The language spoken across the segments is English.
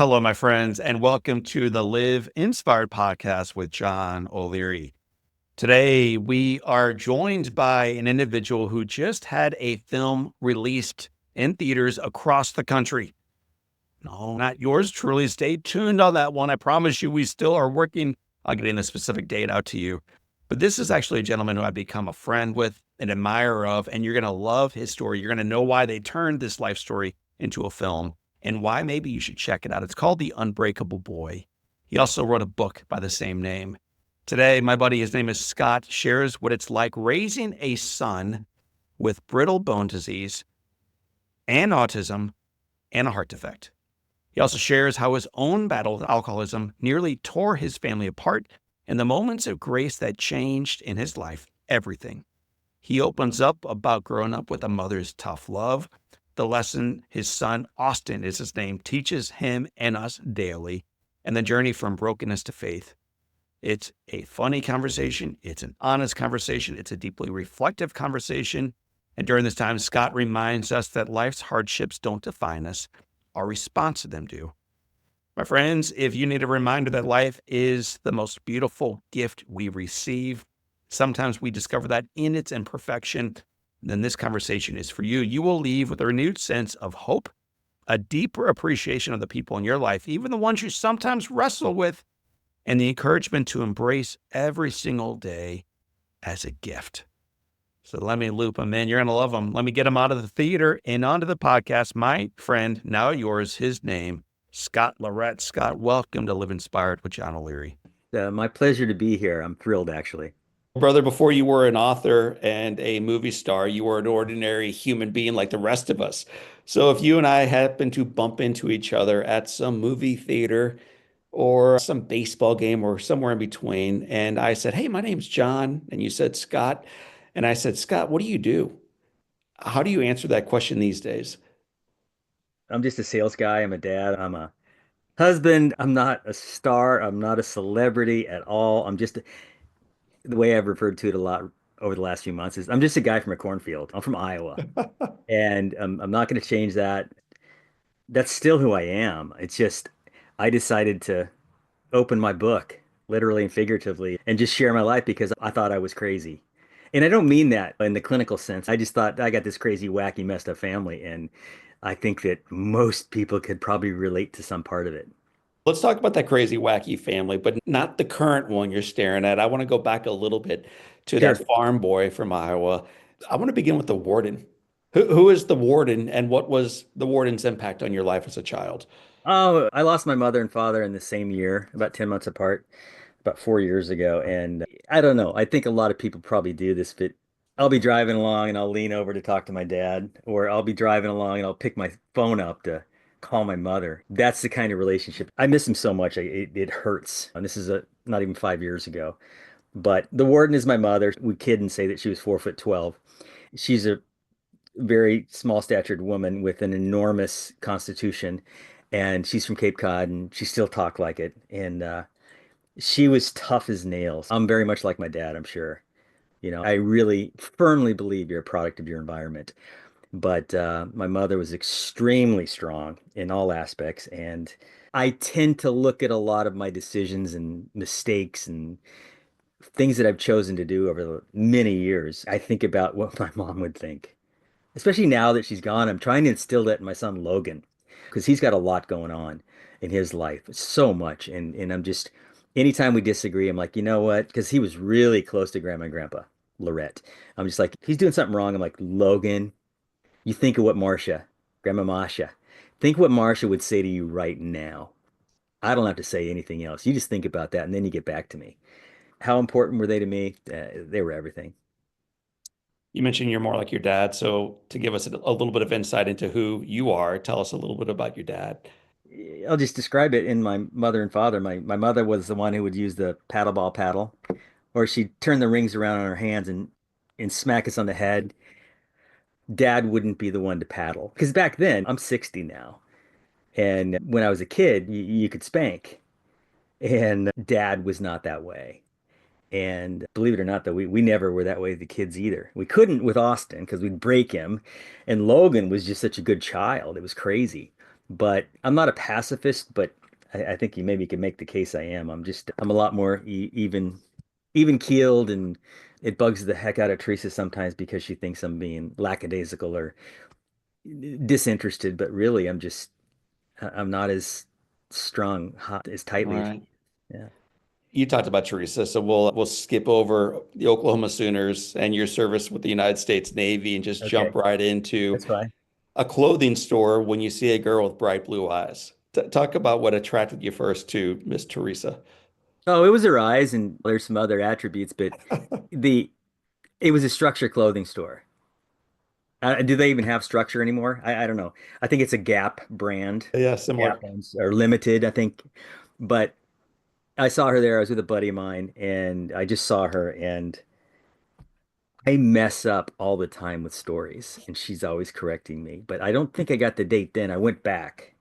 Hello, my friends, and welcome to the Live Inspired podcast with John O'Leary. Today, we are joined by an individual who just had a film released in theaters across the country. No, not yours truly. Stay tuned on that one. I promise you, we still are working on getting a specific date out to you. But this is actually a gentleman who I've become a friend with, an admirer of, and you're going to love his story. You're going to know why they turned this life story into a film and why maybe you should check it out. It's called The Unbreakable Boy. He also wrote a book by the same name. Today, my buddy, his name is Scott, shares what it's like raising a son with brittle bone disease and autism and a heart defect. He also shares how his own battle with alcoholism nearly tore his family apart and the moments of grace that changed in his life everything. He opens up about growing up with a mother's tough love, the lesson his son, Austin is his name, teaches him and us daily, and the journey from brokenness to faith. It's a funny conversation. It's an honest conversation. It's a deeply reflective conversation. And during this time, Scott reminds us that life's hardships don't define us. Our response to them do. My friends, if you need a reminder that life is the most beautiful gift we receive, sometimes we discover that in its imperfection, then this conversation is for you. You will leave with a renewed sense of hope, a deeper appreciation of the people in your life, even the ones you sometimes wrestle with, and the encouragement to embrace every single day as a gift. So let me loop them in. You're going to love them. Let me get them out of the theater and onto the podcast. My friend, now yours, his name, Scott LeRette. Scott, welcome to Live Inspired with John O'Leary. My pleasure to be here. I'm thrilled, actually. Brother, before you were an author and a movie star, you were an ordinary human being like the rest of us. So if you and I happen to bump into each other at some movie theater or some baseball game or somewhere in between, and I said, "Hey, my name's John," and you said, "Scott," and I said, "Scott, what do you do?" How do you answer that question these days? I'm just a sales guy. I'm a dad. I'm a husband. I'm not a star. I'm not a celebrity at all. I'm just the way I've referred to it a lot over the last few months is I'm just a guy from a cornfield. I'm from Iowa, and I'm not going to change that. That's still who I am. It's just I decided to open my book, literally and figuratively, and just share my life because I thought I was crazy. And I don't mean that in the clinical sense. I just thought I got this crazy, wacky, messed up family. And I think that most people could probably relate to some part of it. Let's talk about that crazy, wacky family, but not the current one you're staring at. I want to go back a little bit to that Sure. farm boy from Iowa. I want to begin with the warden. Who is the warden, and what was the warden's impact on your life as a child? Oh, I lost my mother and father in the same year, about 10 months apart, about 4 years ago. And I don't know. I think a lot of people probably do this, but I'll be driving along and I'll lean over to talk to my dad, or I'll be driving along and I'll pick my phone up to call my mother. That's the kind of relationship. I miss him so much. It hurts. And this is not even 5 years ago. But the warden is my mother. We kid and say that she was 4 foot 12. She's a very small statured woman with an enormous constitution. And she's from Cape Cod and she still talked like it. And she was tough as nails. I'm very much like my dad, I'm sure. I really firmly believe you're a product of your environment. But my mother was extremely strong in all aspects. And I tend to look at a lot of my decisions and mistakes and things that I've chosen to do over the many years. I think about what my mom would think, especially now that she's gone. I'm trying to instill that in my son Logan because he's got a lot going on in his life, so much. And I'm just, anytime we disagree, I'm like, you know what? Because he was really close to grandma and grandpa, LeRette. I'm just like, he's doing something wrong. I'm like, Logan, you think of what Grandma Masha, think what Marsha would say to you right now. I don't have to say anything else. You just think about that and then you get back to me. How important were they to me? They were everything. You mentioned you're more like your dad. So, to give us a little bit of insight into who you are, tell us a little bit about your dad. I'll just describe it in my mother and father. My mother was the one who would use the paddle ball paddle, or she'd turn the rings around on her hands and smack us on the head. Dad wouldn't be the one to paddle. Because back then, I'm 60 now. And when I was a kid, you could spank. And dad was not that way. And believe it or not, though, we never were that way with the kids either. We couldn't with Austin because we'd break him. And Logan was just such a good child. It was crazy. but I'm not a pacifist, but I think you maybe can make the case I am. I'm a lot more even keeled, and it bugs the heck out of Teresa sometimes because she thinks I'm being lackadaisical or disinterested, but really I'm not as strung hot as All tightly as right. yeah. You talked about Teresa, so we'll skip over the Oklahoma Sooners and your service with the United States Navy and just Okay, jump right into that's fine. a clothing store when you see a girl with bright blue eyes. Talk about what attracted you first to Miss Teresa. Oh, it was her eyes, and there's some other attributes, but the it was a structured clothing store. Do they even have structure anymore? I don't know. I think it's a Gap brand. Yeah, Gap similar. owns or limited, I think. But I saw her there. I was with a buddy of mine, and I just saw her, and I mess up all the time with stories, and she's always correcting me. But I don't think I got the date then. I went back,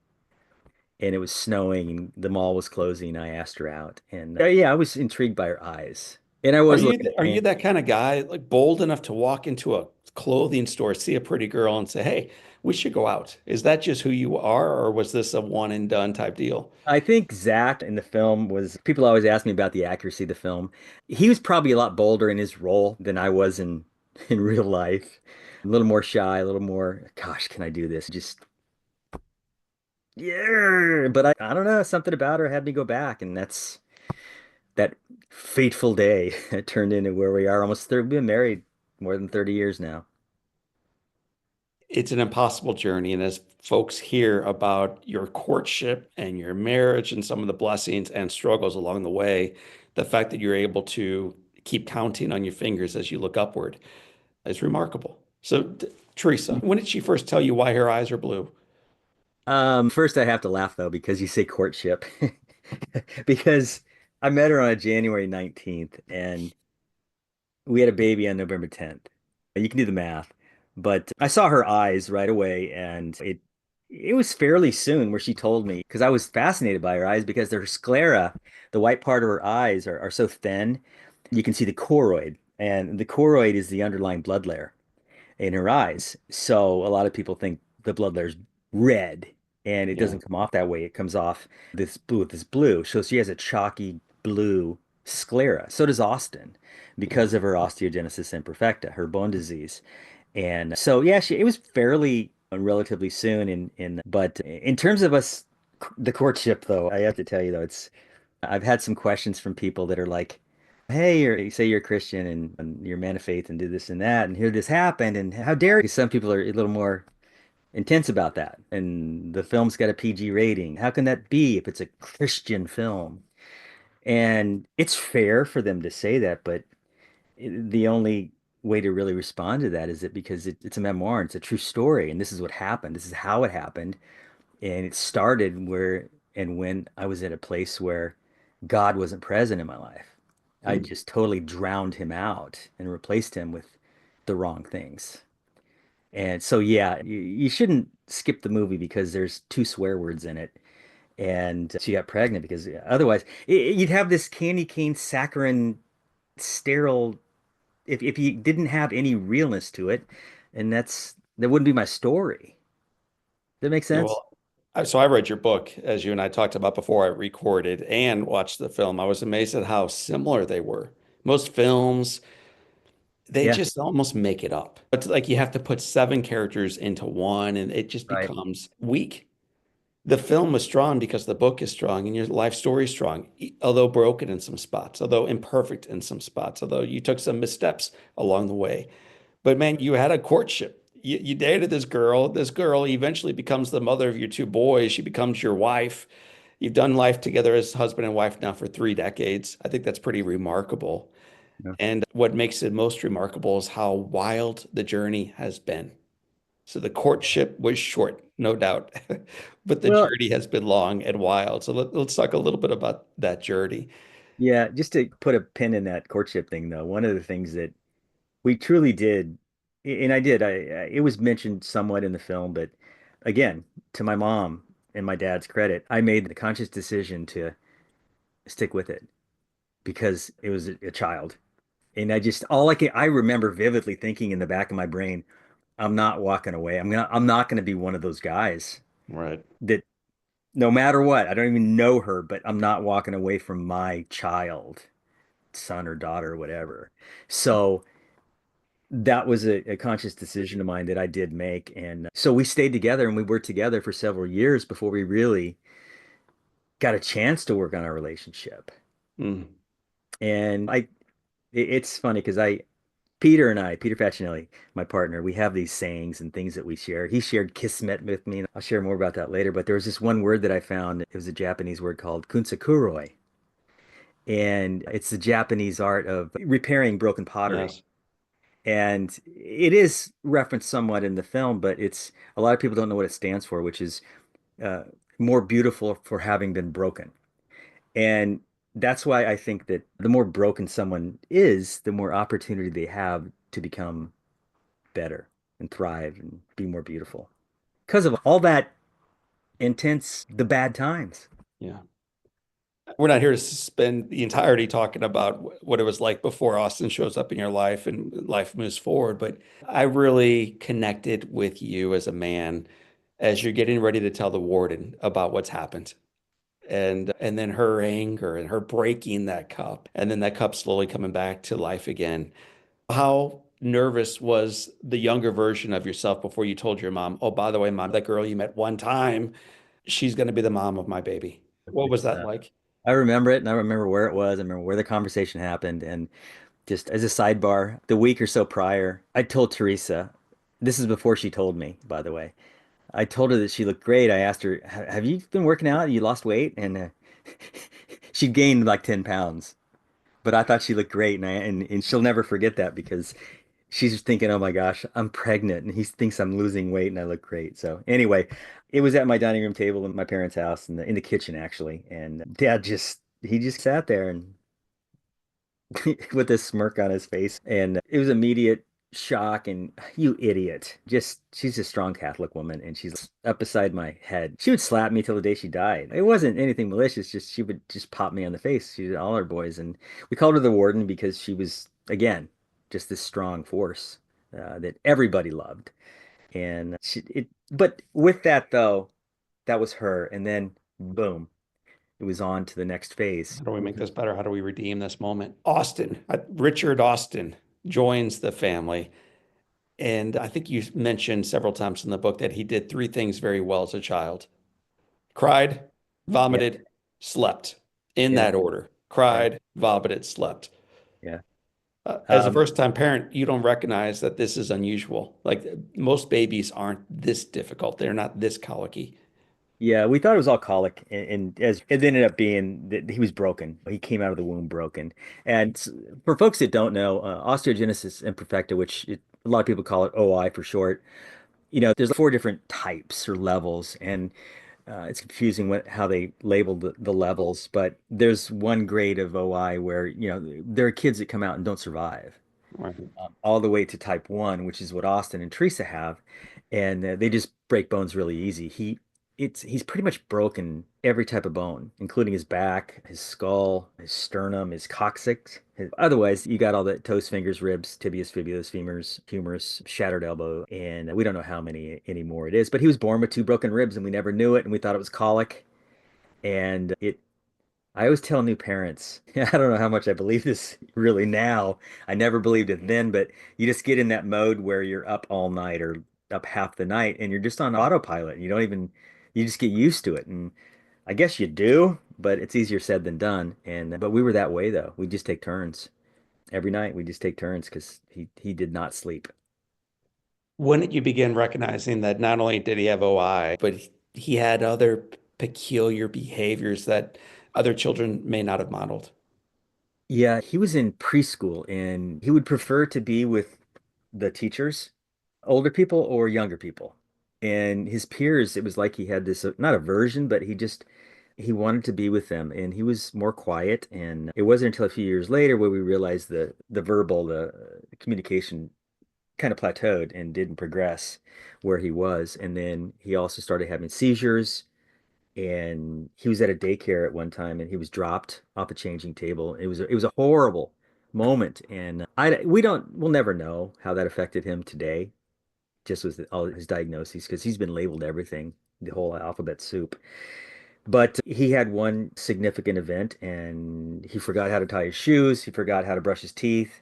and it was snowing, and the mall was closing. I asked her out, and yeah, I was intrigued by her eyes, and I was looking at Are you things. that kind of guy, like bold enough to walk into a clothing store, see a pretty girl, and say, "Hey, we should go out"? Is that just who you are, or was this a one and done type deal? I think Zach in the film was, people always ask me about the accuracy of the film. He was probably a lot bolder in his role than I was in real life. A little more shy, a little more, gosh, can I do this? Just, yeah. But I don't know, something about her had me go back. And that's that fateful day. It turned into where we are almost 30, we've been married more than 30 years now. It's an impossible journey. And as folks hear about your courtship and your marriage and some of the blessings and struggles along the way, the fact that you're able to keep counting on your fingers as you look upward is remarkable. So, Teresa, when did she first tell you why her eyes are blue? First I have to laugh though, because you say courtship. Because I met her on a January 19th, and we had a baby on November 10th. You can do the math. But I saw her eyes right away, and it was fairly soon where she told me, because I was fascinated by her eyes because their sclera, the white part of her eyes are so thin. You can see the choroid, and the choroid is the underlying blood layer in her eyes. So a lot of people think the blood layer's red, and it Yeah. doesn't come off that way. It comes off this blue. So she has a chalky blue sclera. So does Austin Yeah. because of her osteogenesis imperfecta, her bone disease. And so yeah, it was fairly relatively soon but in terms of us the courtship though, I have to tell you though, it's I've had some questions from people that are like, hey, you say you're a Christian, and you're a man of faith and do this and that, and here this happened, and how dare you? Some people are a little more intense about that. And the film's got a PG rating. How can that be if it's a Christian film? And it's fair for them to say that, but the only way to really respond to that is that because it's a memoir, it's a true story, and this is what happened. This is how it happened. And it started where and when I was at a place where God wasn't present in my life. I Hmm. just totally drowned him out and replaced him with the wrong things. And so, yeah, you shouldn't skip the movie because there's two swear words in it. And she got pregnant because otherwise you'd have this candy cane saccharine sterile if you didn't have any realness to it. And that wouldn't be my story. Does that make Yeah, sense? well, so I read your book, as you and I talked about before I recorded and watched the film. I was amazed at how similar they were. Most films, they Yeah, just almost make it up. It's like you have to put seven characters into one, and it just right. becomes weak. The film was strong because the book is strong and your life story is strong, although broken in some spots, although imperfect in some spots, although you took some missteps along the way. But man, you had a courtship. You dated this girl. This girl eventually becomes the mother of your two boys. She becomes your wife. You've done life together as husband and wife now for 3 decades. I think that's pretty remarkable. Yeah. And what makes it most remarkable is how wild the journey has been. So the courtship was short, no doubt, but the Well, journey has been long and wild. So let's talk a little bit about that journey. yeah, just to put a pin in that courtship thing, though, one of the things that we truly did, and it was mentioned somewhat in the film, but again, to my mom and my dad's credit, I made the conscious decision to stick with it because it was a child. And I remember vividly thinking in the back of my brain, I'm not walking away. I'm not gonna be one of those guys. Right. that no matter what, I don't even know her, but I'm not walking away from my child, son or daughter, whatever. So that was a conscious decision of mine that I did make. And so we stayed together and we were together for several years before we really got a chance to work on our relationship. Mm. And it's funny because Peter Facinelli, my partner, we have these sayings and things that we share. He shared kismet with me, and I'll share more about that later. But there was this one word that I found. It was a Japanese word called kunsakuroi. And it's the Japanese art of repairing broken pottery. Yes. And it is referenced somewhat in the film, but it's a lot of people don't know what it stands for, which is uh, more beautiful for having been broken. And that's why I think that the more broken someone is, the more opportunity they have to become better and thrive and be more beautiful because of all that intense, the bad times. Yeah. We're not here to spend the entirety talking about what it was like before Austin shows up in your life and life moves forward, but I really connected with you as a man as you're getting ready to tell the warden about what's happened. And then her anger and her breaking that cup, and then that cup slowly coming back to life again. How nervous was the younger version of yourself before you told your mom, "Oh, by the way, mom, that girl you met one time, she's going to be the mom of my baby." What was It's, that like? I remember it and I remember where it was. I remember where the conversation happened. And just as a sidebar, the week or so prior, I told Teresa, this is before she told me, by the way. I told her that she looked great. I asked her, Have you been working out? You lost weight?" And she'd gained like 10 pounds. But I thought she looked great. And she'll never forget that because she's thinking, "Oh my gosh, I'm pregnant." And he thinks I'm losing weight and I look great. So anyway, it was at my dining room table in my parents' house in the kitchen actually. And dad he just sat there and with this smirk on his face. And it was immediate shock and "You idiot." Just she's a strong Catholic woman and she's up beside my head. She would slap me till the day she died. It wasn't anything malicious, just she would just pop me on the face. She did all our boys. And we called her the warden because she was, again, just this strong force that everybody loved. And but with that though, that was her. And then boom, it was on to the next phase. How do we make this better? How do we redeem this moment? Austin, Richard Austin joins the family. And I think you mentioned several times in the book that he did three things very well as a child: cried, Yeah, vomited, slept, in yeah, that order. yeah, Cried, vomited, slept. yeah. As a Um, first-time parent, you don't recognize that this is unusual. Like most babies aren't this difficult. They're not this colicky. Yeah, we thought it was all colic, and as it ended up being that he was broken. He came out of the womb broken. And for folks that don't know, osteogenesis imperfecta, which a lot of people call it OI for short, there's four different types or levels, and it's confusing how they label the levels. But there's one grade of OI where, there are kids that come out and don't survive Right. all the way to type 1, which is what Austin and Teresa have, and they just break bones really easy. He's pretty much broken every type of bone, including his back, his skull, his sternum, his coccyx. Otherwise, you got all the toes, fingers, ribs, tibias, fibulas, femurs, humerus, shattered elbow, and we don't know how many anymore it is. But he was born with two broken ribs, and we never knew it, and we thought it was colic. And I always tell new parents, I don't know how much I believe this really now. I never believed it then, but you just get in that mode where you're up all night or up half the night and you're just on autopilot. You just get used to it. And I guess you do, but it's easier said than done. But we were that way though. We just take turns every night. We just take turns because he did not sleep. When did you begin recognizing that not only did he have OI, but he had other peculiar behaviors that other children may not have modeled? Yeah, he was in preschool and he would prefer to be with the teachers, older people or younger people. And his peers, it was like he had this, not aversion, but he wanted to be with them and he was more quiet. And it wasn't until a few years later where we realized the communication kind of plateaued and didn't progress where he was. And then he also started having seizures and he was at a daycare at one time and he was dropped off a changing table. It was a horrible moment, and we'll never know how that affected him today, just with all his diagnoses because he's been labeled everything. the whole alphabet soup. But he had one significant event and he forgot how to tie his shoes. He forgot how to brush his teeth.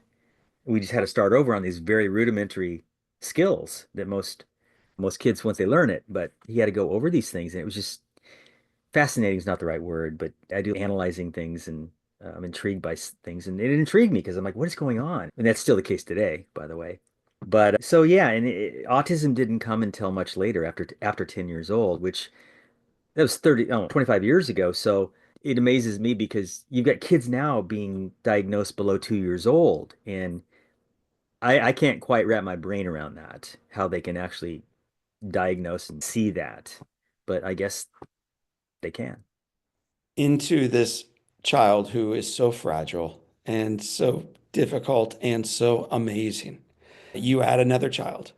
We just had to start over on these very rudimentary skills that most kids once they learn it, but he had to go over these things and it was just fascinating is not the right word, but I do analyzing things and I'm intrigued by things and it intrigued me because I'm like, what is going on? And that's still the case today, by the way. But so yeah, and autism didn't come until much later after 10 years old, which that was 30, oh, 25 years ago. So it amazes me because you've got kids now being diagnosed below 2 years old. And I can't quite wrap my brain around that, how they can actually diagnose and see that. But I guess they can. Into this child who is so fragile and so difficult and so amazing. You add another child.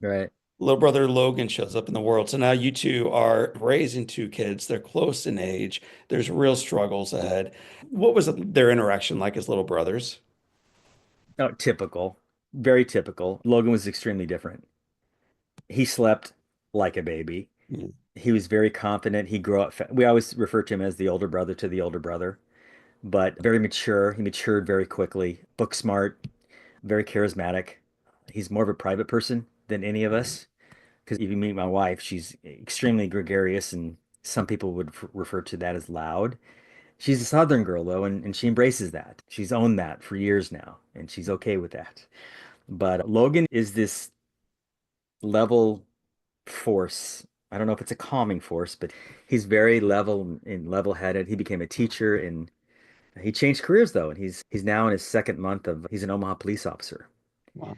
Right. Little brother Logan shows up in the world. So now you two are raising two kids. They're close in age. There's real struggles ahead. What was their interaction like as little brothers? Oh, typical. Very typical. Logan was extremely different. He slept like a baby. Mm. He was very confident. He grew up. We always refer to him as the older brother to the older brother, but very mature. He matured very quickly, book smart, very charismatic. He's more of a private person than any of us. Because if you meet my wife, she's extremely gregarious, and some people would refer to that as loud. She's a Southern girl, though, and she embraces that. She's owned that for years now, and she's okay with that. But Logan is this level force. I don't know if it's a calming force, but he's very level and level-headed. He became a teacher and he changed careers though, and he's now in his second month of he's an Omaha police officer. Wow.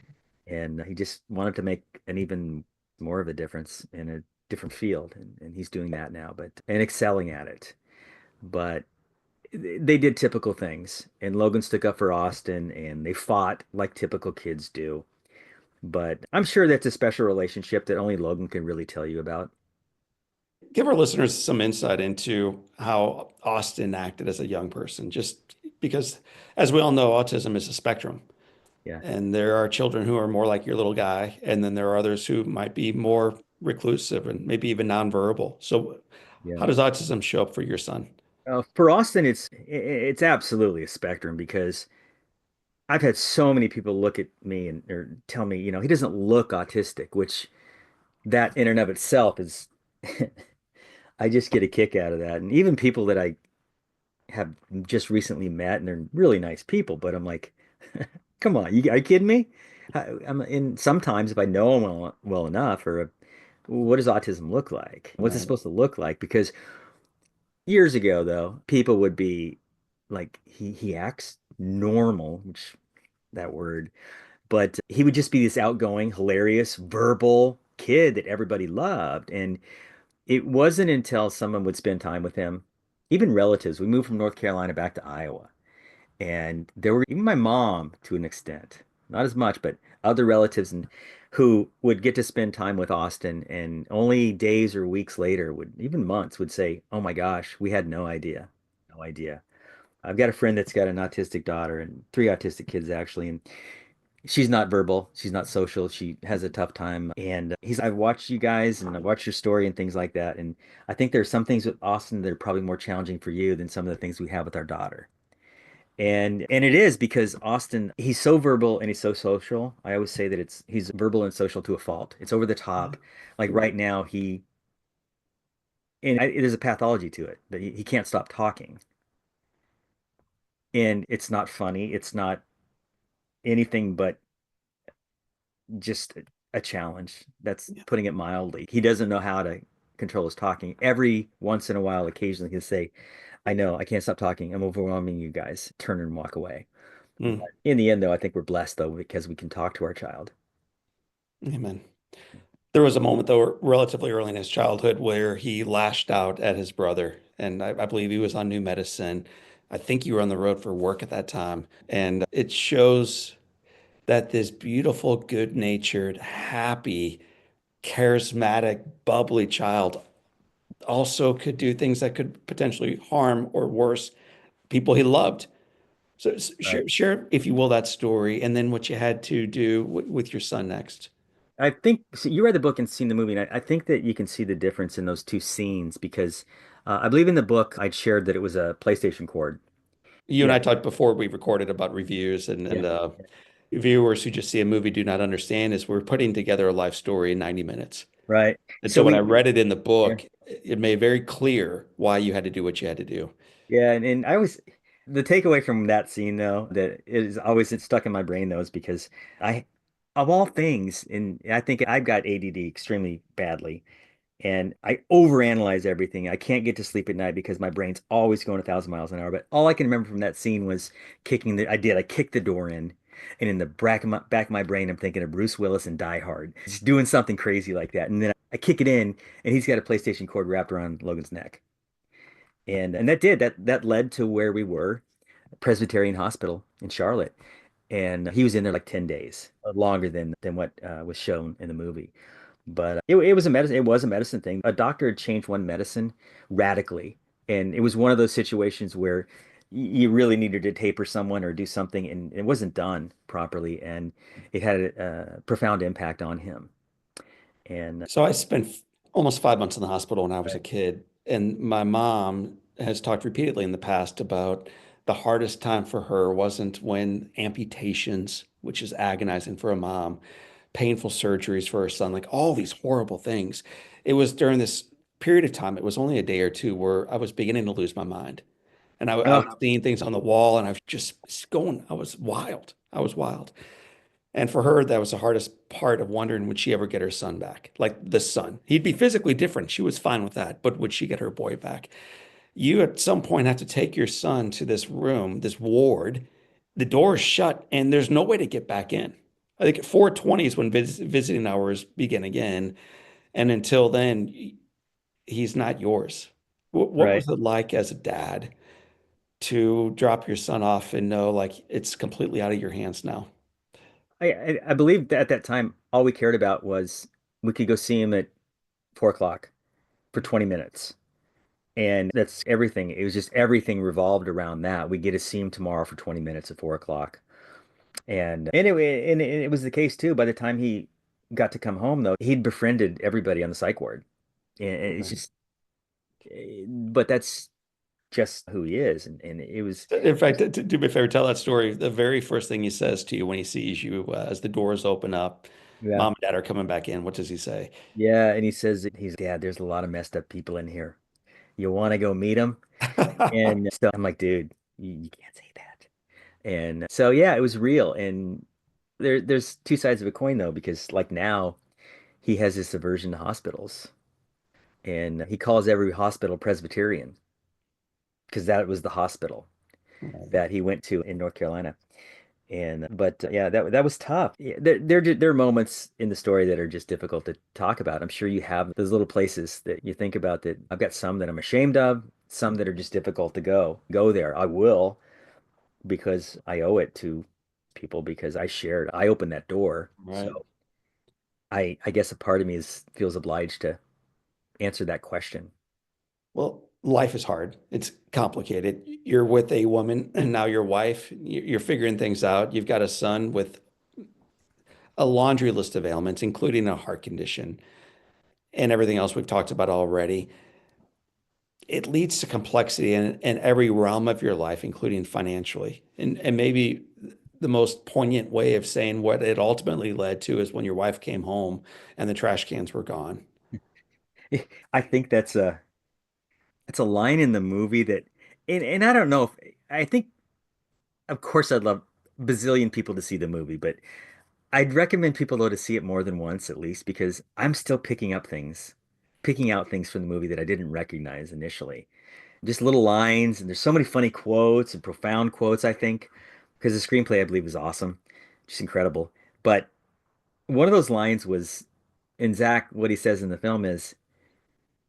And he just wanted to make an even more of a difference in a different field, and he's doing that now, but and excelling at it. But they did typical things, and Logan stuck up for Austin, and they fought like typical kids do. But I'm sure that's a special relationship that only Logan can really tell you about. Give our listeners some insight into how Austin acted as a young person, just because, as we all know, autism is a spectrum. Yeah, And there are children who are more like your little guy, and then there are others who might be more reclusive and maybe even nonverbal. So, yeah. how does autism show up for your son? For Austin, it's absolutely a spectrum because I've had so many people look at me and or tell me, he doesn't look autistic, which that in and of itself is I just get a kick out of that. And even people that I have just recently met and they're really nice people, but I'm like, come on, are you kidding me? And sometimes if I know them well enough, or what does autism look like? What's it Right. supposed to look like? Because years ago, though, people would be like, he acts normal, which that word, but he would just be this outgoing, hilarious, verbal kid that everybody loved. And it wasn't until someone would spend time with him, even relatives. We moved from North Carolina back to Iowa, and there were even my mom to an extent, not as much, but other relatives and who would get to spend time with Austin, and only days or weeks later, would even months, would say, "Oh my gosh, we had no idea, no idea." I've got a friend that's got an autistic daughter and three autistic kids actually, and she's not verbal, she's not social, she has a tough time. And I've watched you guys and I've watched your story and things like that. And I think there's some things with Austin that are probably more challenging for you than some of the things we have with our daughter. And it is because Austin, he's so verbal and he's so social. I always say that he's verbal and social to a fault. It's over the top. Like right now, there's a pathology to it that he can't stop talking. And it's not funny. It's not anything but just a challenge. That's Yeah. putting it mildly. He doesn't know how to control his talking. Every once in a while, occasionally he'll say, I know, I can't stop talking. I'm overwhelming you guys. Turn and walk away. But Mm. in the end, though, I think we're blessed though because we can talk to our child. Amen. There was a moment, though, relatively early in his childhood where he lashed out at his brother. And I believe he was on new medicine. I think you were on the road for work at that time. And it shows that this beautiful, good-natured, happy, charismatic, bubbly child also could do things that could potentially harm or worse people he loved. So Right. share, if you will, that story and then what you had to do with your son next. I think so you read the book and seen the movie, and I think that you can see the difference in those two scenes because I believe in the book I'd shared that it was a PlayStation cord. You and Yeah, I talked before we recorded about reviews yeah, and viewers who just see a movie do not understand is we're putting together a life story in 90 minutes. right. And So so when I we, read it in the yeah, book, it made very clear why you had to do what you had to do. yeah, and I was the takeaway from that scene though that is always it's stuck in my brain though is because I, of all things, and I think I've got ADD extremely badly. And I overanalyze everything. I can't get to sleep at night because my brain's always going 1,000 miles an hour. But all I can remember from that scene was I kicked the door in. And in the back of my brain, I'm thinking of Bruce Willis and Die Hard, just doing something crazy like that. And then I kick it in, and he's got a PlayStation cord wrapped around Logan's neck. And that led to where we were, Presbyterian Hospital in Charlotte. And he was in there like 10 days, longer than what was shown in the movie. But it was a medicine. It was a medicine thing. A doctor had changed one medicine radically, and it was one of those situations where you really needed to taper someone or do something, and it wasn't done properly, and it had a profound impact on him. And So I spent almost 5 months in the hospital when I was a right, kid, and my mom has talked repeatedly in the past about the hardest time for her wasn't when amputations, which is agonizing for a mom, painful surgeries for her son, like all these horrible things. It was during this period of time, it was only a day or two where I was beginning to lose my mind. And I oh, was seeing things on the wall and I was just going, I was wild. I was wild. And for her, that was the hardest part of wondering would she ever get her son back? Like the son. He'd be physically different. She was fine with that, but would she get her boy back? You at some point have to take your son to this room, this ward. The door is shut and there's no way to get back in. I think at 4:20 is when visiting hours begin again. And until then, he's not yours. What right. was it like as a dad to drop your son off and know like it's completely out of your hands now? I believe that at that time, all we cared about was we could go see him at 4 o'clock for 20 minutes. And that's everything. It was just everything revolved around that. We get to see him tomorrow for 20 minutes at 4 o'clock. And anyway, and it was the case too. By the time he got to come home, though, he'd befriended everybody on the psych ward. And it's Right. just, but that's just who he is. And it was, In fact, to do me a favor, tell that story. The very first thing he says to you when he sees you, as the doors open up, yeah, mom and dad are coming back in. What does he say? yeah. And he says, that he's dad, there's a lot of messed up people in here. You want to go meet them? And so I'm like, dude, you can't say that. And so, yeah, it was real. And there's two sides of a coin though, because like now he has this aversion to hospitals. And he calls every hospital Presbyterian because that was the hospital Right. that he went to in North Carolina. And but yeah, that was tough. Yeah, there are moments in the story that are just difficult to talk about. I'm sure you have those little places that you think about that I've got some that I'm ashamed of, some that are just difficult to go there. I will because I owe it to people because I opened that door. Right. So I guess a part of me is feels obliged to answer that question. Well, life is hard. It's complicated. You're with a woman and now your wife. You're figuring things out. You've got a son with a laundry list of ailments, including a heart condition and everything else we've talked about already. It leads to complexity in every realm of your life, including financially. And maybe the most poignant way of saying what it ultimately led to is when your wife came home and the trash cans were gone. I think that's a line in the movie that and I don't know if I think of course I'd love bazillion people to see the movie, but I'd recommend people though to see it more than once at least because I'm still picking out things from the movie that I didn't recognize initially. Just little lines, and there's so many funny quotes and profound quotes, I think, because the screenplay I believe is awesome, just incredible. But one of those lines was in Zach, what he says in the film is,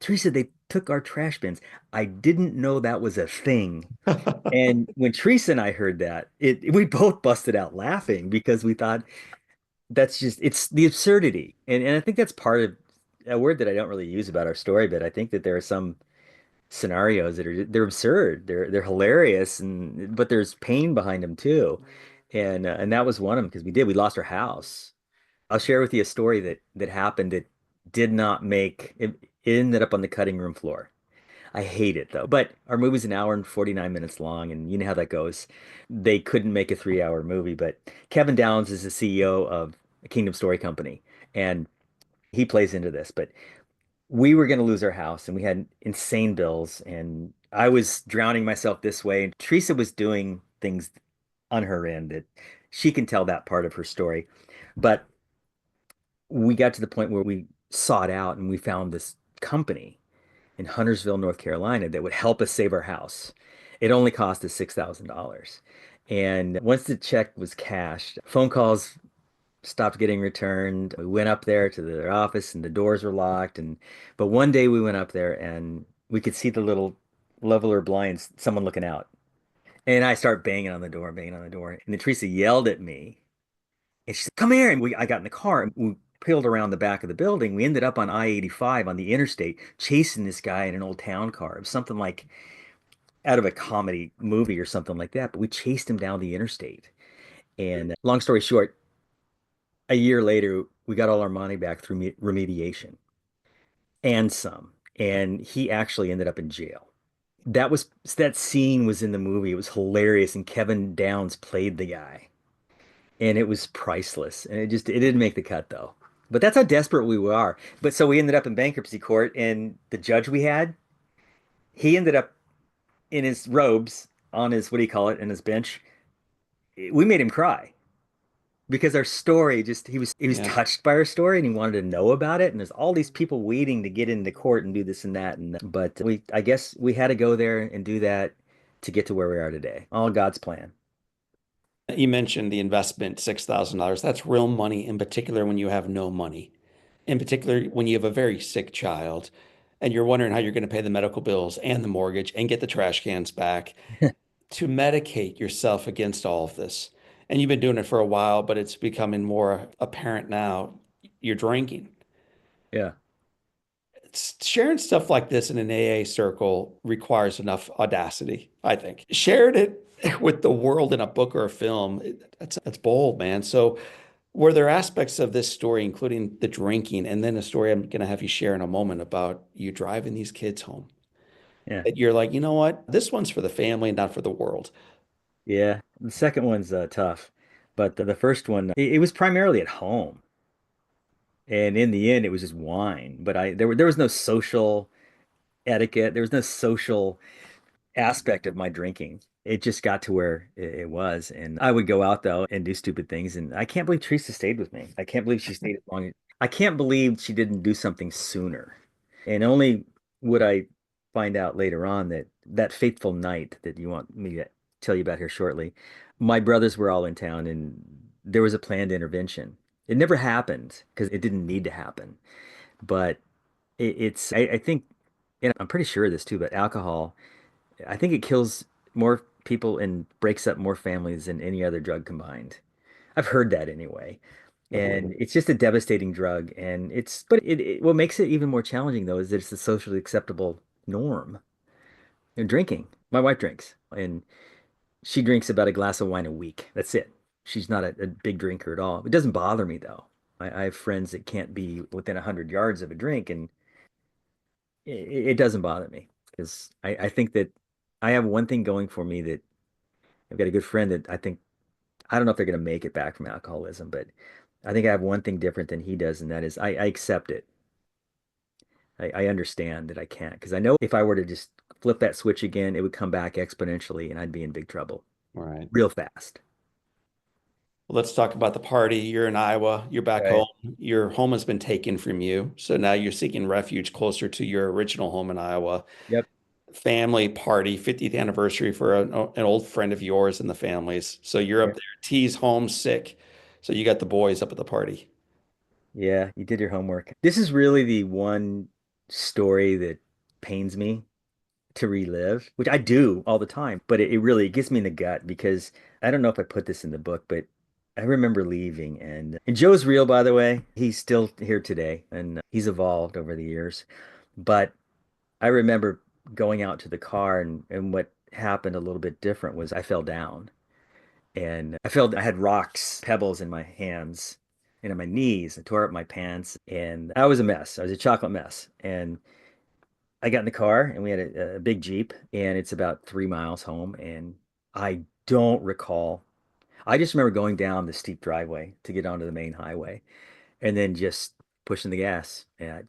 Teresa, they took our trash bins. I didn't know that was a thing. And when Teresa and I heard that, we both busted out laughing because we thought that's just it's the absurdity. And I think that's part of a word that I don't really use about our story, but I think that there are some scenarios that they're absurd. They're hilarious and but there's pain behind them too. And that was one of them because we lost our house. I'll share with you a story that happened that did not make it, it ended up on the cutting room floor. I hate it though. But our movie's an hour and 49 minutes long, and you know how that goes. They couldn't make a 3 hour movie, but Kevin Downs is the CEO of a Kingdom Story Company, and he plays into this. But we were going to lose our house, and we had insane bills, and I was drowning myself this way, and Teresa was doing things on her end that she can tell that part of her story. But we got to the point where we sought out and we found this company in Huntersville, North Carolina that would help us save our house. It only cost us $6,000. And once the check was cashed, phone calls stopped getting returned. We went up there to their office and the doors were locked. And but one day we went up there and we could see the little leveler blinds, someone looking out. And I start banging on the door, banging on the door. And then Teresa yelled at me and she said, "Come here." And I got in the car and we peeled around the back of the building. We ended up on I-85 on the interstate chasing this guy in an old town car. It was something like out of a comedy movie or something like that. But we chased him down the interstate. And long story short, a year later, we got all our money back through remediation and some. And he actually ended up in jail. That scene was in the movie. It was hilarious. And Kevin Downs played the guy. And it was priceless. And it didn't make the cut though. But that's how desperate we were. But so we ended up in bankruptcy court, and the judge we had, he ended up in his robes on his, what do you call it, in his bench. We made him cry because our story just he was Yeah. touched by our story and he wanted to know about it. And there's all these people waiting to get into court and do this and that. And but we I guess we had to go there and do that to get to where we are today. All God's plan. You mentioned the investment, $6,000. That's real money, in particular when you have no money. In particular, when you have a very sick child and you're wondering how you're going to pay the medical bills and the mortgage and get the trash cans back to medicate yourself against all of this. And you've been doing it for a while, but it's becoming more apparent now. You're drinking. Yeah. Sharing stuff like this in an AA circle requires enough audacity, I think. Sharing it with the world in a book or a film, that's bold, man. So, were there aspects of this story, including the drinking, and then a story I'm going to have you share in a moment about you driving these kids home, Yeah. that you're like, you know what? This one's for the family, not for the world. Yeah. The second one's tough, but the first one, it was primarily at home. And in the end, it was just wine. But there was no social etiquette. There was no social aspect of my drinking. It just got to where it was. And I would go out though and do stupid things. And I can't believe Teresa stayed with me. I can't believe she stayed as long. I can't believe she didn't do something sooner. And only would I find out later on that that fateful night that you want me to tell you about here shortly, my brothers were all in town and there was a planned intervention. It never happened because it didn't need to happen. But I think, and I'm pretty sure of this too, but alcohol, I think it kills more people and breaks up more families than any other drug combined. I've heard that anyway. And it's just a devastating drug. And what makes it even more challenging though is that it's a socially acceptable norm. And drinking. My wife drinks and she drinks about a glass of wine a week. That's it. She's not a big drinker at all. It doesn't bother me though. I have friends that can't be within 100 yards of a drink and it doesn't bother me because I think that I have one thing going for me that I've got a good friend that I don't know if they're going to make it back from alcoholism, but I think I have one thing different than he does, and that is I accept it. I understand that I can't because I know if I were to just flip that switch again, it would come back exponentially and I'd be in big trouble All right. real fast. Well, let's talk about the party. You're in Iowa. You're back home. Right. Your home has been taken from you. So now you're seeking refuge closer to your original home in Iowa. Yep. Family party, 50th anniversary for an old friend of yours and the families. So you're up Yep. there. T's home sick. So you got the boys up at the party. Yeah, you did your homework. This is really the one story that pains me to relive, which I do all the time, but it really gets me in the gut because I don't know if I put this in the book, but I remember leaving and Joe's real, by the way. He's still here today and he's evolved over the years. But I remember going out to the car and what happened a little bit different was I fell down and I had rocks, pebbles in my hands. and on my knees. I tore up my pants and I was a mess. I was a chocolate mess. And I got in the car and we had a big Jeep and it's about 3 miles home. And I don't recall. I just remember going down the steep driveway to get onto the main highway and then just pushing the gas and I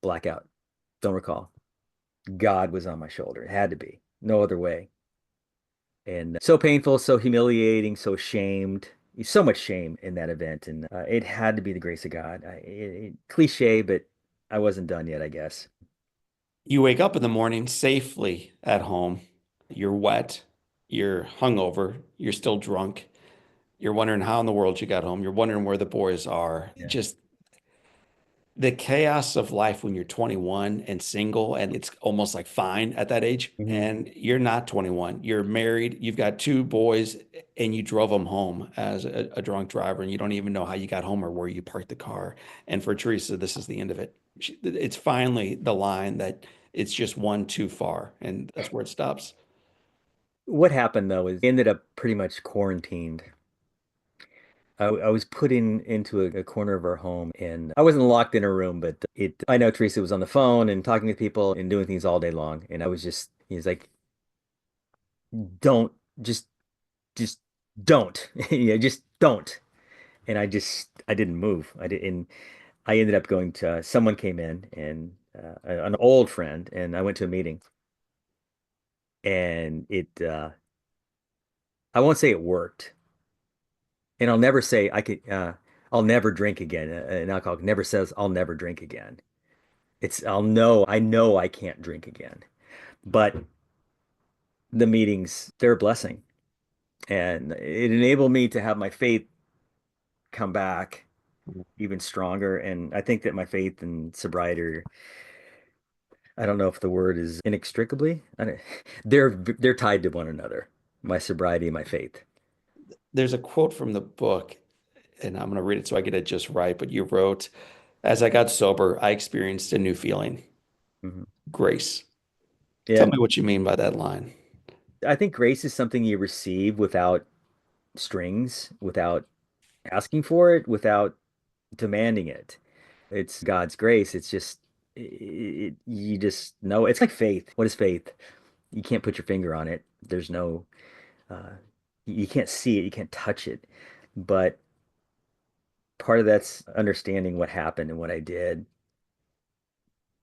blackout. Don't recall. God was on my shoulder. It had to be. No other way. And so painful, so humiliating, so shamed. So much shame in that event. And it had to be the grace of God. Cliche, but I wasn't done yet, I guess. You wake up in the morning safely at home. You're wet, you're hungover, you're still drunk. You're wondering how in the world you got home. You're wondering where the boys are. Yeah. Just the chaos of life when you're 21 and single, and it's almost like fine at that age. Mhm. And you're not 21. You're married. You've got two boys, and you drove them home as a drunk driver, and you don't even know how you got home or where you parked the car. And for Teresa, this is the end of it. It's finally the line that it's just one too far, and that's where it stops. What happened though is I ended up pretty much quarantined. I was put into a corner of our home and I wasn't locked in a room, but I know Teresa was on the phone and talking to people and doing things all day long. And I was just, he's like, don't, just, just don't, yeah, just don't. And I didn't move. I did, and I ended up going to, someone came in and an old friend, and I went to a meeting and I won't say it worked. And I'll never say I'll never drink again. An alcoholic never says I'll never drink again. I know I can't drink again. But the meetings, they're a blessing. And it enabled me to have my faith come back even stronger. And I think that my faith and sobriety I don't know if the word is inextricably. They're tied to one another. My sobriety and my faith. There's a quote from the book, and I'm going to read it so I get it just right. But you wrote, as I got sober, I experienced a new feeling, Mhm. grace. Tell Yeah, me what you mean by that line. I think grace is something you receive without strings, without asking for it, without demanding it. It's God's grace. It's just you just know. It's like faith. What is faith? You can't put your finger on it. There's no uh, you can't see it, you can't touch it. But part of that's understanding what happened and what I did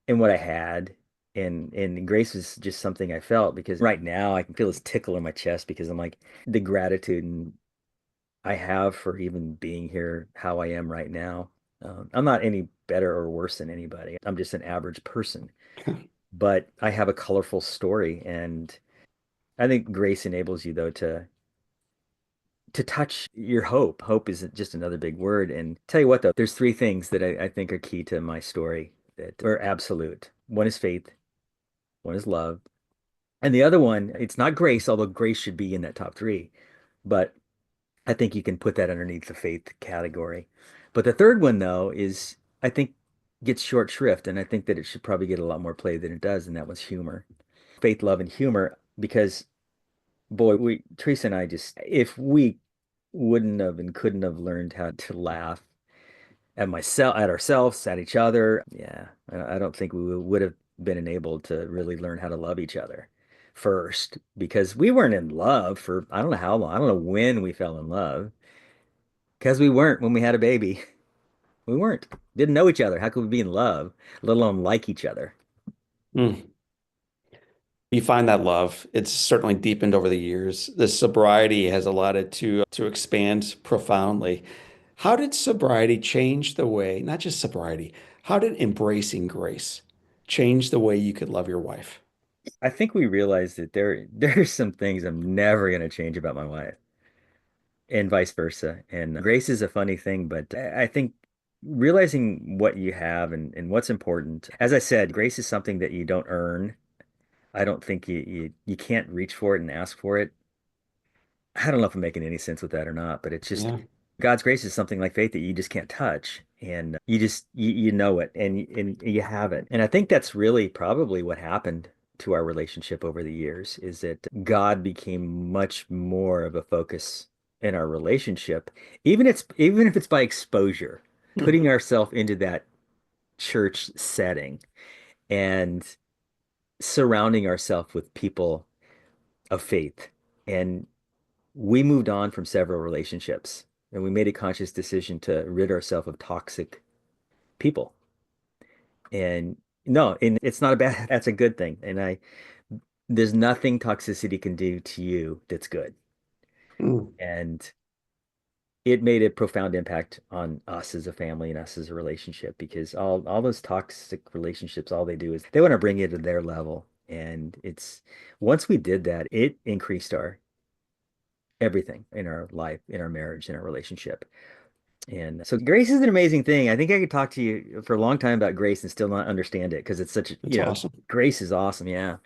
and what I had. And grace is just something I felt because right now I can feel this tickle in my chest because I'm like the gratitude and I have for even being here how I am right now. I'm not any better or worse than anybody. I'm just an average person, but I have a colorful story. And I think grace enables you though to touch your hope. Hope is just another big word. And tell you what though, there's three things that I think are key to my story that are absolute. One is faith, one is love, and the other one, it's not grace, although grace should be in that top three. But I think you can put that underneath the faith category. But the third one, though, is I think gets short shrift, and I think that it should probably get a lot more play than it does, and that was humor. Faith, love, and humor, because boy, Teresa and I just, if we wouldn't have and couldn't have learned how to laugh at ourselves, at each other, yeah, I don't think we would have been enabled to really learn how to love each other first, because we weren't in love for I don't know how long. I don't know when we fell in love. Because we weren't when we had a baby. We weren't. Didn't know each other. How could we be in love, let alone like each other? Mm. You find that love. It's certainly deepened over the years. The sobriety has allowed it to expand profoundly. How did sobriety change the way, not just sobriety, how did embracing grace change the way you could love your wife? I think we realized that there's some things I'm never going to change about my wife, and vice versa. And grace is a funny thing, but I think realizing what you have and what's important. As I said, grace is something that you don't earn. I don't think you can't reach for it and ask for it. I don't know if I'm making any sense with that or not, but it's just Yeah. God's grace is something like faith that you just can't touch, and you know it, and you have it. And I think that's really probably what happened to our relationship over the years is that God became much more of a focus in our relationship, even if it's by exposure, putting ourselves into that church setting and surrounding ourselves with people of faith. And we moved on from several relationships and we made a conscious decision to rid ourselves of toxic people. And no, and it's not a bad, that's a good thing. There's nothing toxicity can do to you that's good. Mm. And it made a profound impact on us as a family and us as a relationship because all those toxic relationships, all they do is they want to bring you to their level. And it's once we did that, it increased our everything in our life, in our marriage, in our relationship. And so grace is an amazing thing. I think I could talk to you for a long time about grace and still not understand it because it's such, That's awesome. grace is awesome. Yeah.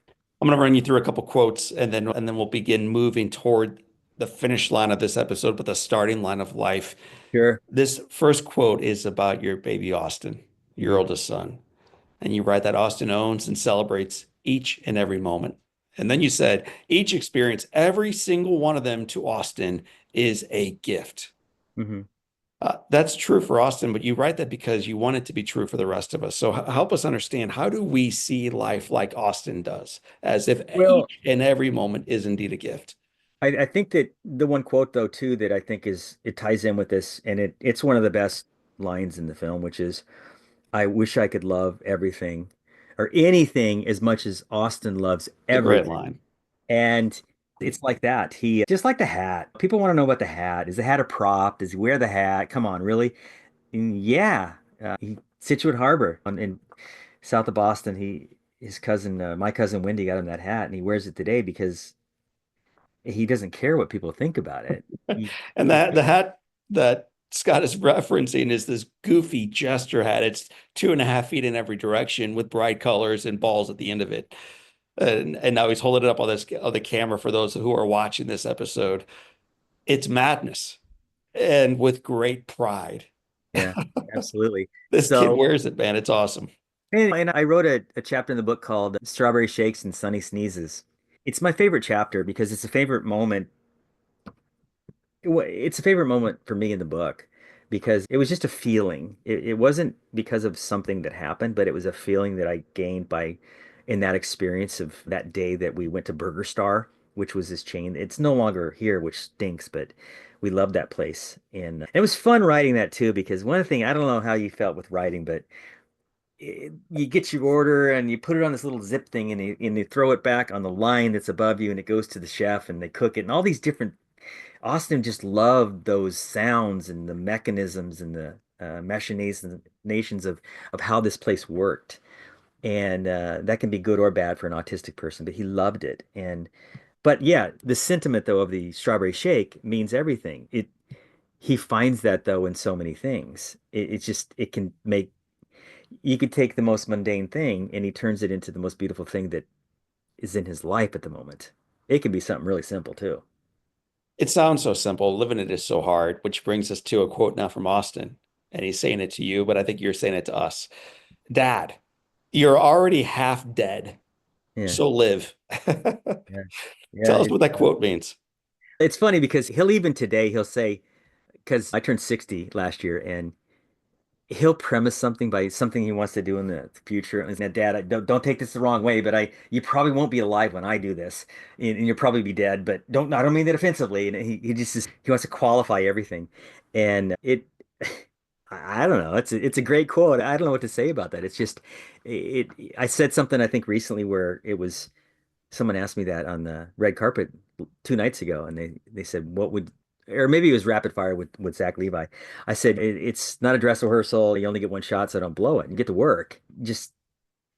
I'm going to run you through a couple quotes and then we'll begin moving toward the finish line of this episode, but the starting line of life. Sure. This first quote is about your baby Austin, your Mhm. oldest son. And you write that Austin owns and celebrates each and every moment. And then you said each experience, every single one of them to Austin is a gift. Mhm. That's true for Austin, but you write that because you want it to be true for the rest of us. So help us understand, how do we see life like Austin does, as if Well, each and every moment is indeed a gift? I think that the one quote though too that I think is it ties in with this, and it's one of the best lines in the film, which is, "I wish I could love everything or anything as much as Austin loves It's a great everything." line. And it's like that. He just like the hat. People want to know about the hat. Is the hat a prop? Does he wear the hat? Come on, really? And yeah. Situate Harbor in south of Boston. His cousin, my cousin Wendy, got him that hat, and he wears it today because he doesn't care what people think about it. He, And he that the hat that Scott is referencing is this goofy gesture hat. It's 2.5 feet in every direction with bright colors and balls at the end of it. And now he's holding it up on the camera for those who are watching this episode. It's madness and with great pride. yeah, absolutely. This kid So, wears it, man. It's awesome. and I wrote a chapter in the book called Strawberry Shakes and Sunny Sneezes. It's my favorite chapter because it's a favorite moment. It's a favorite moment for me in the book because it was just a feeling. It wasn't because of something that happened, but it was a feeling that I gained by in that experience of that day that we went to Burger Star, which was this chain. It's no longer here, which stinks, but we loved that place. And it was fun writing that too, because one thing, I don't know how you felt with writing, but you get your order and you put it on this little zip thing and you throw it back on the line that's above you and it goes to the chef and they cook it and all these different Austin just loved those sounds and the mechanisms and the machinations of how this place worked. And that can be good or bad for an autistic person, but he loved it. And but yeah, the sentiment though of the strawberry shake means everything. It he finds that though in so many things. It's just it can make you could take the most mundane thing and he turns it into the most beautiful thing that is in his life at the moment. It can be something really simple too. It sounds so simple. Living it is so hard, which brings us to a quote now from Austin. And he's saying it to you, but I think you're saying it to us. Dad, you're already half dead, Yeah. so live. Yeah. Yeah. Tell us what that quote means. It's funny because he'll even today he'll say because I turned 60 last year and he'll premise something by something he wants to do in the future. And he's like, Dad, don't take this the wrong way, but you probably won't be alive when I do this, and you'll probably be dead. But I don't mean that offensively. And he just he wants to qualify everything, and I don't know. It's a great quote. I don't know what to say about that. It's just I said something I think recently where it was someone asked me that on the red carpet 2 nights ago, and they said, "What would?" Or maybe it was rapid fire with Zach Levi. I said, It's not a dress rehearsal. You only get one shot, so don't blow it. You get to work. Just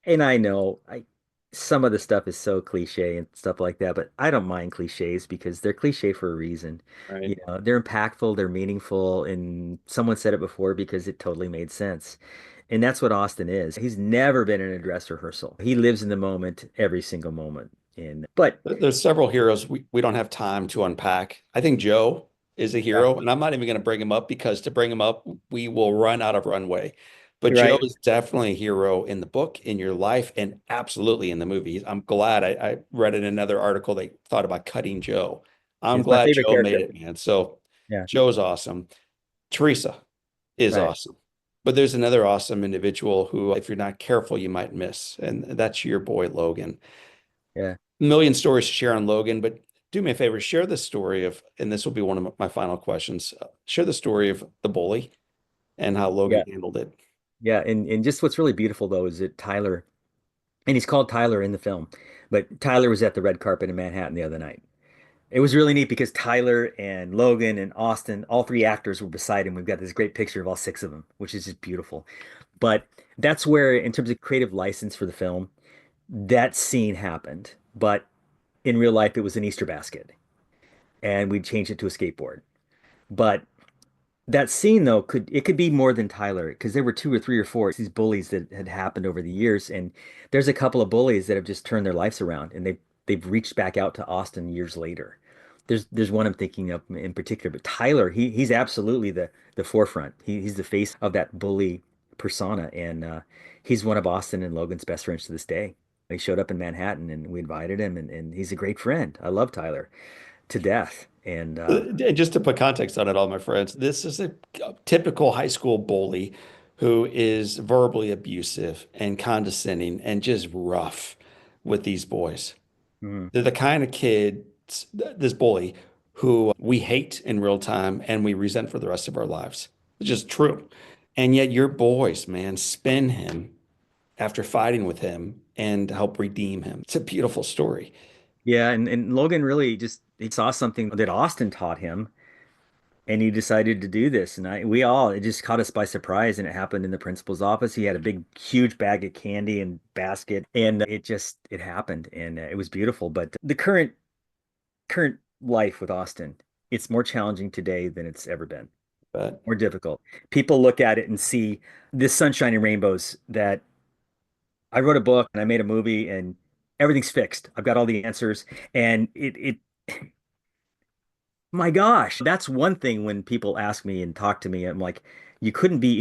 and I know I some of the stuff is so cliche and stuff like that, but I don't mind cliches because they're cliche for a reason. Right. They're impactful, they're meaningful, and someone said it before because it totally made sense. And that's what Austin is. He's never been in a dress rehearsal. He lives in the moment every single moment. And but There's several heroes we don't have time to unpack. I think Joe is a yeah, hero, and I'm not even going to bring him up because to bring him up, we will run out of runway. But you're Joe right. is definitely a hero in the book, in your life, and absolutely in the movie. I'm glad I read in another article they thought about cutting Joe. I'm It's my glad favorite Joe made character. it, man. So Yeah. Joe's awesome. Teresa is Right. awesome. But there's another awesome individual who, if you're not careful, you might miss. And that's your boy, Logan. Yeah. Million stories to share on Logan, but do me a favor, share the story of, and this will be one of my final questions. Share the story of the bully and how Logan Yeah. handled it. Yeah. And just what's really beautiful though is that Tyler, and he's called Tyler in the film, but Tyler was at the red carpet in Manhattan the other night. It was really neat because Tyler and Logan and Austin, all three actors were beside him. We've got this great picture of all six of them, which is just beautiful. But that's where, in terms of creative license for the film, that scene happened. But in real life, it was an Easter basket, and we changed it to a skateboard. But that scene though could be more than Tyler because there were two or three or four these bullies that had happened over the years, and there's a couple of bullies that have just turned their lives around, and they've reached back out to Austin years later. There's one I'm thinking of in particular, but Tyler, he's absolutely the forefront. He's the face of that bully persona, and he's one of Austin and Logan's best friends to this day. He showed up in Manhattan, and we invited him, and he's a great friend. I love Tyler to death, and And just to put context on it, all my friends, this is a typical high school bully who is verbally abusive and condescending and just rough with these boys. mhm. They're the kind of kids, this bully, who we hate in real time and we resent for the rest of our lives. It's just true. And yet your boys, man, spin him after fighting with him and help redeem him. It's a beautiful story. Yeah, and Logan really just he saw something that Austin taught him, and he decided to do this. And we all it just caught us by surprise, and it happened in the principal's office. He had a big, huge bag of candy and basket, and it happened, and it was beautiful. But the current life with Austin, it's more challenging today than it's ever been. But More difficult. People look at it and see this sunshine and rainbows that I wrote a book and I made a movie and everything's fixed. I've got all the answers, and it my gosh, that's one thing when people ask me and talk to me, I'm like, you couldn't be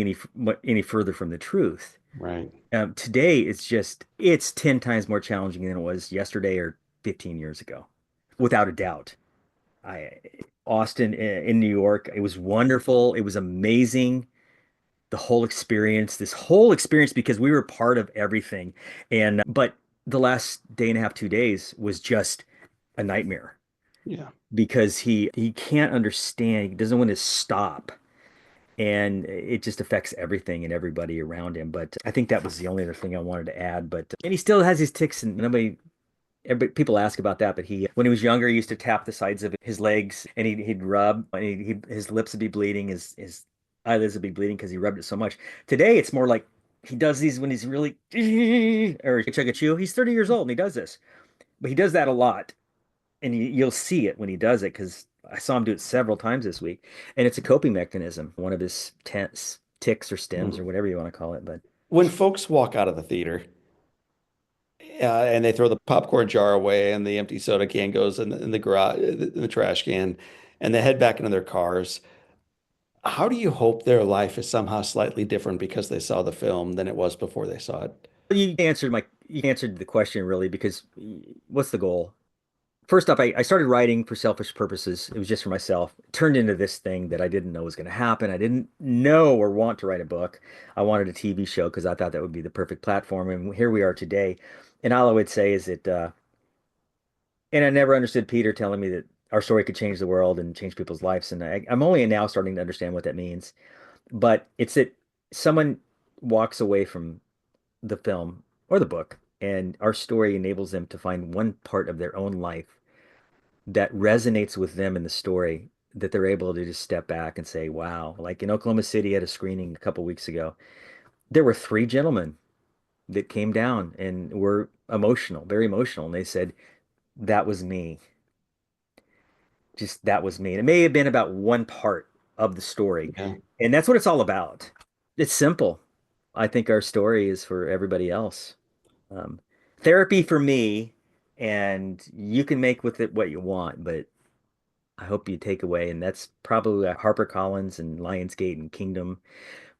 any further from the truth. right. Today, it's 10 times more challenging than it was yesterday or 15 years ago, without a doubt. I Austin in New York, it was wonderful. It was amazing. The whole experience, this whole experience, because we were part of everything. And but the last day and a half, 2 days was just a nightmare Yeah. because he can't understand. He doesn't want to stop, and it just affects everything and everybody around him. But I think that was the only other thing I wanted to add. But and he still has his tics, and everybody people ask about that. But when he was younger, he used to tap the sides of his legs, and he'd rub, and his lips would be bleeding, his eyelids would be bleeding because he rubbed it so much. Today, it's more like he does these when he's really or chug a chew. He's 30 years old and he does this, but he does that a lot, and you'll see it when he does it because I saw him do it several times this week, and it's a coping mechanism, one of his ticks or stems or whatever you want to call it. But When folks walk out of the theater and they throw the popcorn jar away and the empty soda can goes in the garage, in the trash can, and they head back into their cars, how do you hope their life is somehow slightly different because they saw the film than it was before they saw it? you answered the question really because what's the goal? First off, I started writing for selfish purposes. It was just for myself. It turned into this thing that I didn't know was going to happen. I didn't know or want to write a book. I wanted a TV show because I thought that would be the perfect platform. And here we are today. And all I would say is that, and I never understood Peter telling me that our story could change the world and change people's lives. And I'm only now starting to understand what that means. But it's that someone walks away from the film or the book, and our story enables them to find one part of their own life that resonates with them in the story that they're able to just step back and say, wow, like in Oklahoma City at a screening a couple weeks ago, there were three gentlemen that came down and were emotional, very emotional. And they said, that was me. Just that was me. And it may have been about one part of the story. Yeah. And that's what it's all about. It's simple. I think our story is for everybody else. Um, Therapy for me, and you can make with it what you want, but I hope you take away, and that's probably HarperCollins and Lionsgate and Kingdom.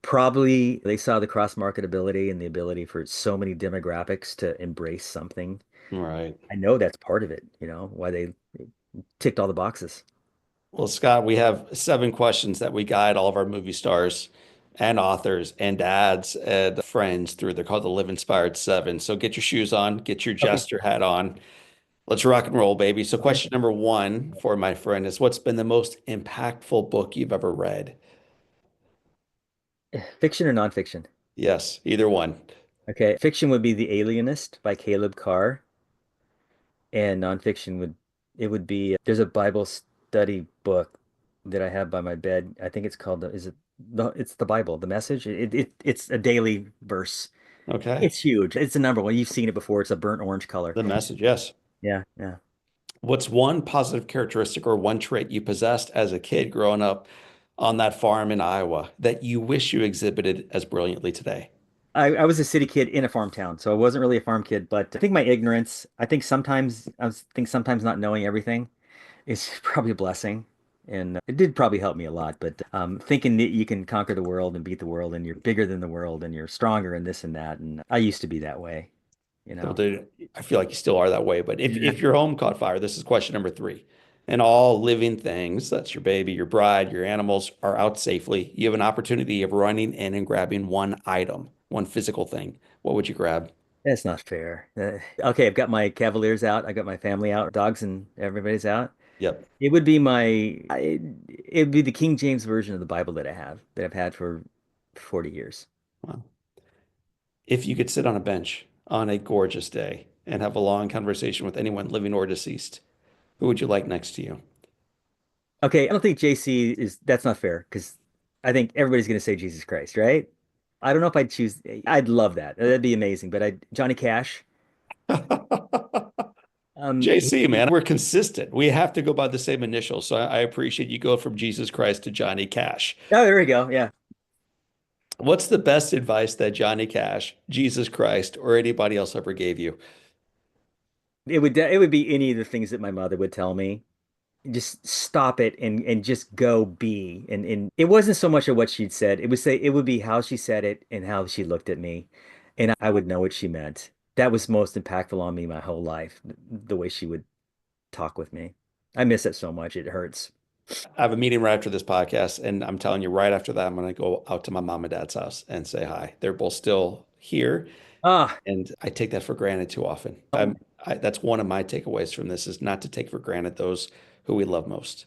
Probably they saw the cross marketability and the ability for so many demographics to embrace something. Right. I know that's part of it, why they ticked all the boxes. Well, Scott, we have 7 questions that we guide all of our movie stars and authors and dads and friends through. They're called the Live Inspired 7. So get your shoes on, get your Okay. jester hat on. Let's rock and roll, baby. So, Okay. question number one for my friend is, what's been the most impactful book you've ever read? Fiction or nonfiction? Yes, either one. Okay. Fiction would be The Alienist by Caleb Carr, and nonfiction would be there's a Bible study book that I have by my bed. I think it's called is it no, it's the Bible, the Message. It's a daily verse. Okay. It's huge. It's the number one. You've seen it before. It's a burnt orange color. The Message, yes. Yeah, yeah. What's one positive characteristic or one trait you possessed as a kid growing up on that farm in Iowa that you wish you exhibited as brilliantly today? I was a city kid in a farm town, so I wasn't really a farm kid, but I think my ignorance, I think sometimes not knowing everything is probably a blessing. And it did probably help me a lot, but thinking that you can conquer the world and beat the world and you're bigger than the world and you're stronger and this and that. And I used to be that way, you Well, know. dude, I feel like you still are that way. But if, Yeah. if your home caught fire, this is question number 3. And all living things, that's your baby, your bride, your animals, are out safely. You have an opportunity of running in and grabbing one item, one physical thing. What would you grab? That's not fair. Okay, I've got my Cavaliers out. I got my family out, dogs and everybody's out. Yep. It would be it would be the King James version of the Bible that I've had for 40 years. Wow. If you could sit on a bench on a gorgeous day and have a long conversation with anyone living or deceased, who would you like next to you? Okay, I don't think JC is that's not fair because I think everybody's going to say Jesus Christ, right? I don't know if I'd choose. I'd love that. That'd be amazing. But I Johnny Cash. JC, man, we're consistent. We have to go by the same initials. So I appreciate you go from Jesus Christ to Johnny Cash. Oh, there we go. Yeah, What's the best advice that Johnny Cash, Jesus Christ, or anybody else ever gave you? it would be any of the things that my mother would tell me. Just stop it and just go be. And it wasn't so much of what she'd said. It would be how she said it and how she looked at me, and I would know what she meant. That was most impactful on me my whole life. The way she would talk with me. I miss it so much. It hurts. I have a meeting right after this podcast, and I'm telling you, right after that, I'm going to go out to my mom and dad's house and say hi. They're both still here, Ah, and I take that for granted too often. That's one of my takeaways from this is not to take for granted those who we love most.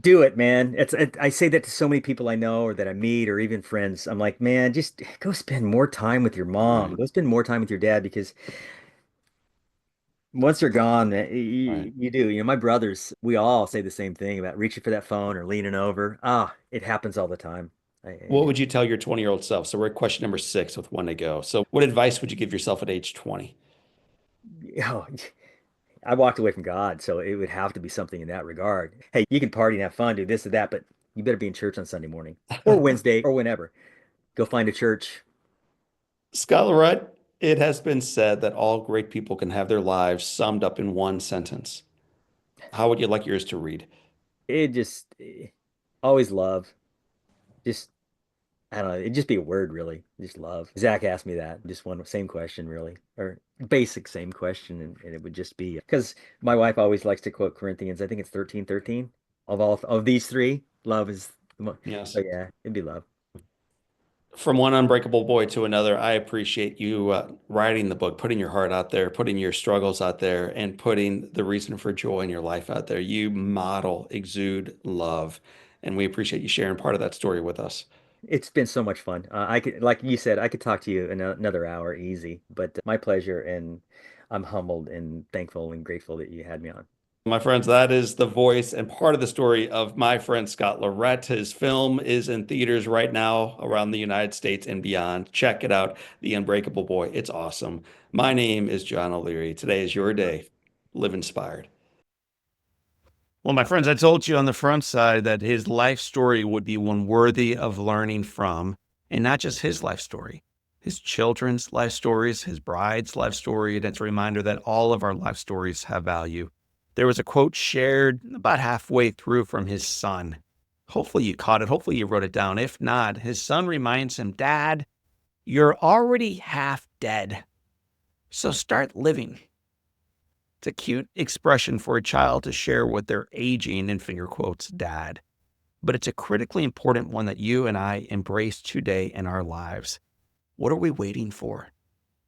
do it, man. I say that to so many people I know or that I meet or even friends. I'm like, man, just go spend more time with your mom. Right, Go spend more time with your dad because once they're gone, right. you do. You know, my brothers, we all say the same thing about reaching for that phone or leaning over. Ah, it happens all the time. What would you tell your 20-year-old self? So we're at question number 6 with one to go. So what advice would you give yourself at age 20? Oh, I walked away from God, so it would have to be something in that regard. Hey, you can party and have fun, do this or that, but you better be in church on Sunday morning or Wednesday or whenever. Go find a church. Scott LeRette, it has been said that all great people can have their lives summed up in one sentence. How would you like yours to read? It just always love. Just I don't know. It'd just be a word, really. Just love. Zach asked me that. Just one same question, really, or basic same question, and it would just be because my wife always likes to quote Corinthians. I think it's 13:13. Of all of these three, love is the most. So Yes. yeah, it'd be love. From one unbreakable boy to another, I appreciate you writing the book, putting your heart out there, putting your struggles out there, and putting the reason for joy in your life out there. You model, exude love, and we appreciate you sharing part of that story with us. It's been so much fun. I could, like you said, I could talk to you in another hour easy, but my pleasure, and I'm humbled and thankful and grateful that you had me on. My friends, that is the voice and part of the story of my friend Scott LeRette. His film is in theaters right now around the United States and beyond. Check it out, The Unbreakable Boy. It's awesome. My name is John O'Leary. Today is your day. Live inspired. Well, my friends, I told you on the front side that his life story would be one worthy of learning from, and not just his life story, his children's life stories, his bride's life story. And it's a reminder that all of our life stories have value. There was a quote shared about halfway through from his son. Hopefully you caught it. Hopefully you wrote it down. If not, his son reminds him, Dad, you're already half dead. So start living. It's a cute expression for a child to share with their aging, in finger quotes, dad. But it's a critically important one that you and I embrace today in our lives. What are we waiting for?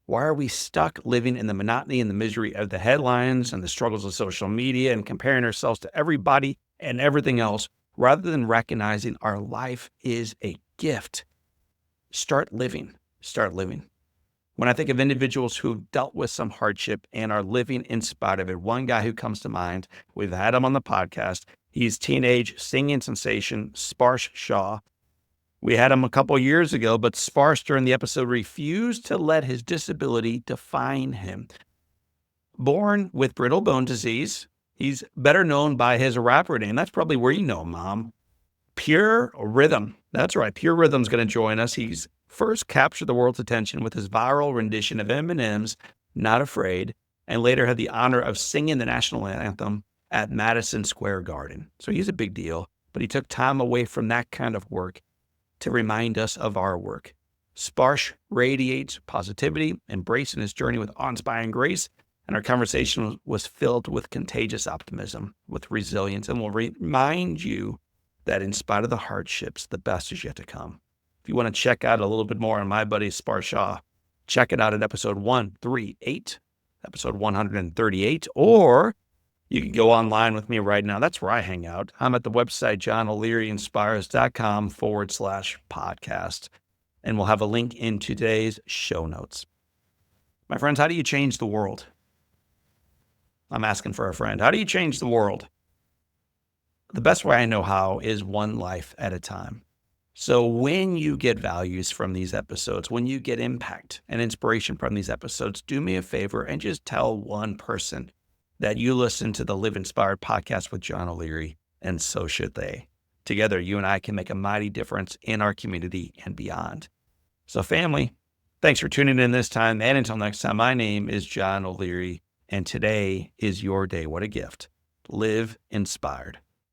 Why are we stuck living in the monotony and the misery of the headlines and the struggles of social media and comparing ourselves to everybody and everything else rather than recognizing our life is a gift? Start living. Start living. When I think of individuals who've dealt with some hardship and are living in spite of it, one guy who comes to mind, we've had him on the podcast. He's teenage singing sensation, Sparsh Shaw. We had him a couple years ago, but Sparsh during the episode refused to let his disability define him. Born with brittle bone disease, he's better known by his rapper name. That's probably where you know him, Mom. Pure Rhythm. That's right. Pure Rhythm's going to join us. He's first captured the world's attention with his viral rendition of Eminem's Not Afraid, and later had the honor of singing the national anthem at Madison Square Garden. So he's a big deal, but he took time away from that kind of work to remind us of our work. Sparsh radiates positivity, embracing his journey with awe-inspiring grace, and our conversation was filled with contagious optimism, with resilience, and will remind you that in spite of the hardships, the best is yet to come. If you want to check out a little bit more on my buddy Sparsh Shaw, check it out at episode 138, episode 138, or you can go online with me right now. That's where I hang out. I'm at the website, johnolearyinspires.com/podcast. And we'll have a link in today's show notes. My friends, how do you change the world? I'm asking for a friend. How do you change the world? The best way I know how is one life at a time. So when you get values from these episodes, when you get impact and inspiration from these episodes, do me a favor and just tell one person that you listen to the Live Inspired podcast with John O'Leary, and so should they. Together, you and I can make a mighty difference in our community and beyond. So family, thanks for tuning in this time. And until next time, my name is John O'Leary, and today is your day. What a gift. Live inspired.